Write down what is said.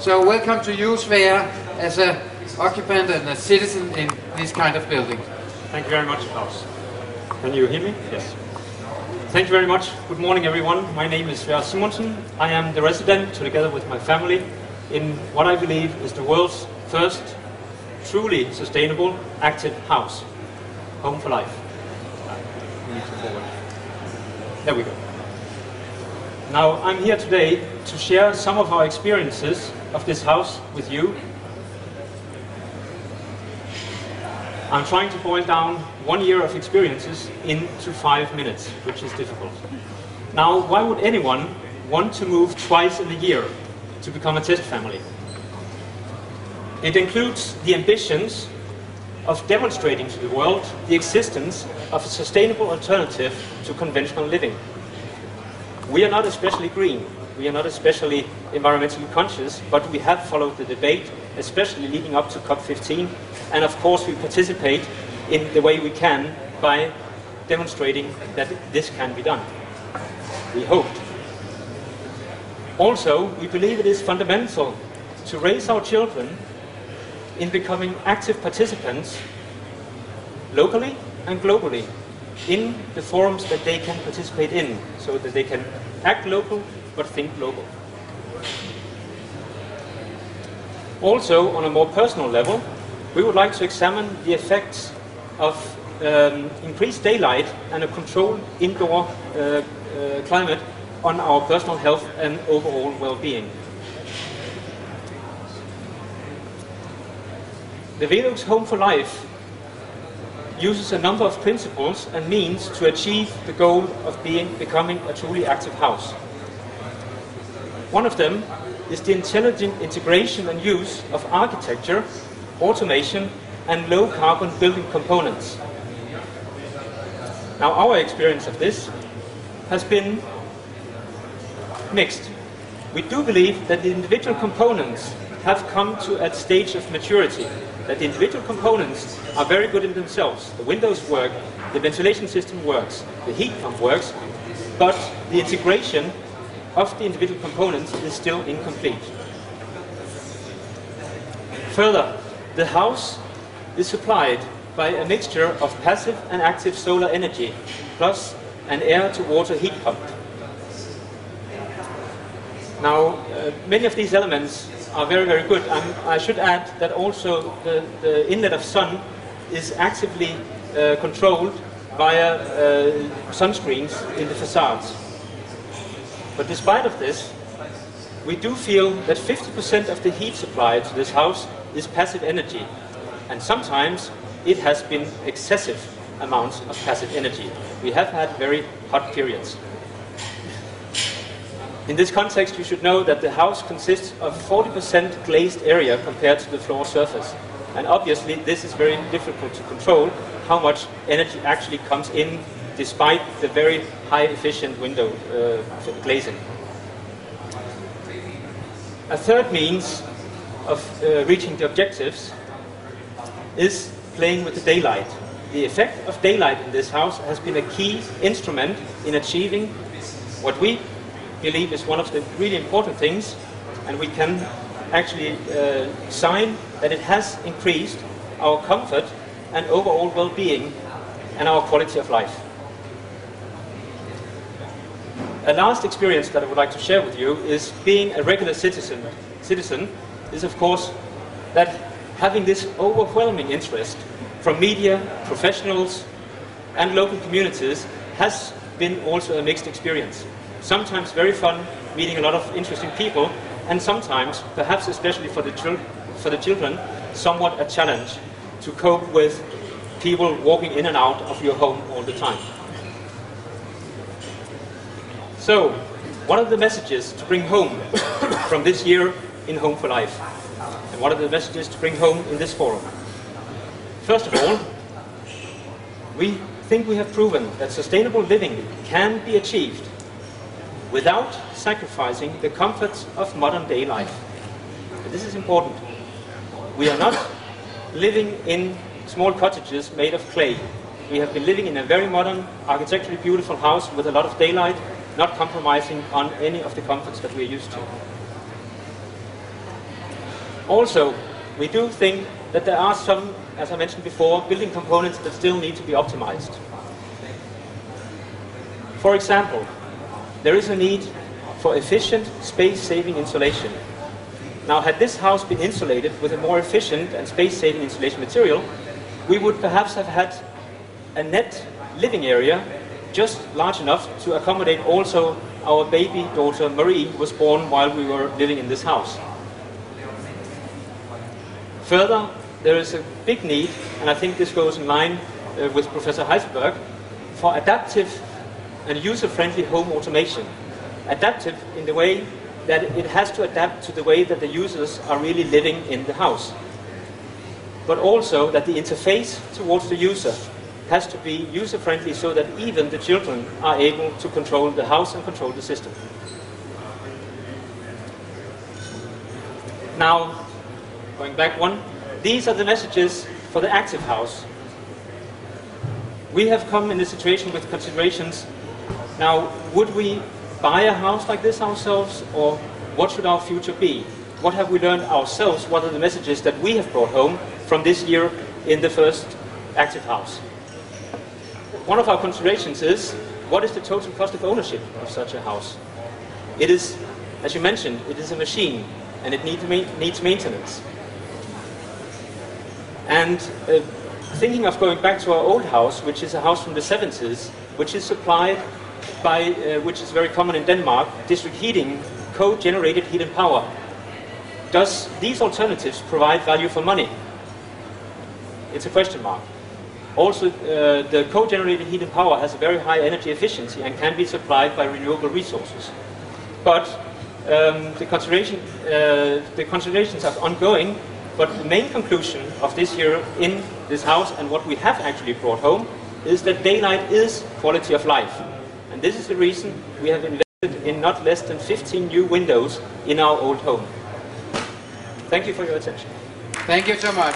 So welcome to you, Sverre, as an occupant and a citizen in this kind of building. Thank you very much, Klaus. Can you hear me? Yes. Thank you very much. Good morning, everyone. My name is Sverre Simonsen. I am the resident, together with my family, in what I believe is the world's first truly sustainable, active house. Home for life. There we go. Now, I'm here today to share some of our experiences of this house with you. I'm trying to boil down 1 year of experiences into 5 minutes, which is difficult. Now, why would anyone want to move twice in a year to become a test family? It includes the ambitions of demonstrating to the world the existence of a sustainable alternative to conventional living. We are not especially green, we are not especially environmentally conscious, but we have followed the debate, especially leading up to COP15, and of course we participate in the way we can by demonstrating that this can be done. We hoped. Also, we believe it is fundamental to raise our children in becoming active participants locally and globally in the forums that they can participate in, so that they can act local but think global. Also, on a more personal level, we would like to examine the effects of increased daylight and a controlled indoor climate on our personal health and overall well-being. The Velux Home for Life uses a number of principles and means to achieve the goal of becoming a truly active house. One of them is the intelligent integration and use of architecture, automation, and low-carbon building components. Now, our experience of this has been mixed. We do believe that the individual components have come to a stage of maturity, that the individual components are very good in themselves. The windows work, the ventilation system works, the heat pump works, but the integration of the individual components is still incomplete. Further, the house is supplied by a mixture of passive and active solar energy, plus an air-to-water heat pump. Now, many of these elements are very, very good. I should add that also the inlet of sun is actively controlled via sunscreens in the facades. But despite of this, we do feel that 50% of the heat supply to this house is passive energy, and sometimes it has been excessive amounts of passive energy. We have had very hot periods. In this context, you should know that the house consists of 40% glazed area compared to the floor surface. And obviously, this is very difficult to control, how much energy actually comes in despite the very high efficient window glazing. A third means of reaching the objectives is playing with the daylight. The effect of daylight in this house has been a key instrument in achieving what we believe is one of the really important things, and we can actually sign that it has increased our comfort and overall well-being and our quality of life. A last experience that I would like to share with you is being a regular citizen is of course that having this overwhelming interest from media, professionals and local communities has been also a mixed experience. Sometimes very fun, meeting a lot of interesting people, and sometimes, perhaps especially for the children, somewhat a challenge to cope with people walking in and out of your home all the time. So, what are the messages to bring home from this year in Home for Life? And what are the messages to bring home in this forum? First of all, we think we have proven that sustainable living can be achieved without sacrificing the comforts of modern day life. And this is important. We are not living in small cottages made of clay. We have been living in a very modern, architecturally beautiful house with a lot of daylight, not compromising on any of the comforts that we are used to. Also, we do think that there are some, as I mentioned before, building components that still need to be optimized. For example, there is a need for efficient, space-saving insulation. Now, had this house been insulated with a more efficient and space-saving insulation material, we would perhaps have had a net living area just large enough to accommodate also our baby daughter Marie, who was born while we were living in this house. Further, there is a big need, and I think this goes in line with Professor Heisenberg, for adaptive and user-friendly home automation. Adaptive in the way that it has to adapt to the way that the users are really living in the house. But also that the interface towards the user has to be user-friendly so that even the children are able to control the house and control the system. Now, going back one, these are the messages for the active house. We have come in this situation with considerations. Now, would we buy a house like this ourselves, or what should our future be? What have we learned ourselves? What are the messages that we have brought home from this year in the first active house? One of our considerations is, what is the total cost of ownership of such a house? It is, as you mentioned, it is a machine, and it needs maintenance. And thinking of going back to our old house, which is a house from the 70s, which is supplied by, which is very common in Denmark, district heating, co-generated heat and power. Does these alternatives provide value for money? It's a question mark. Also, the co-generated heat and power has a very high energy efficiency and can be supplied by renewable resources. But the considerations are ongoing, but the main conclusion of this year in this house and what we have actually brought home is that daylight is quality of life. And this is the reason we have invested in not less than 15 new windows in our old home. Thank you for your attention. Thank you so much.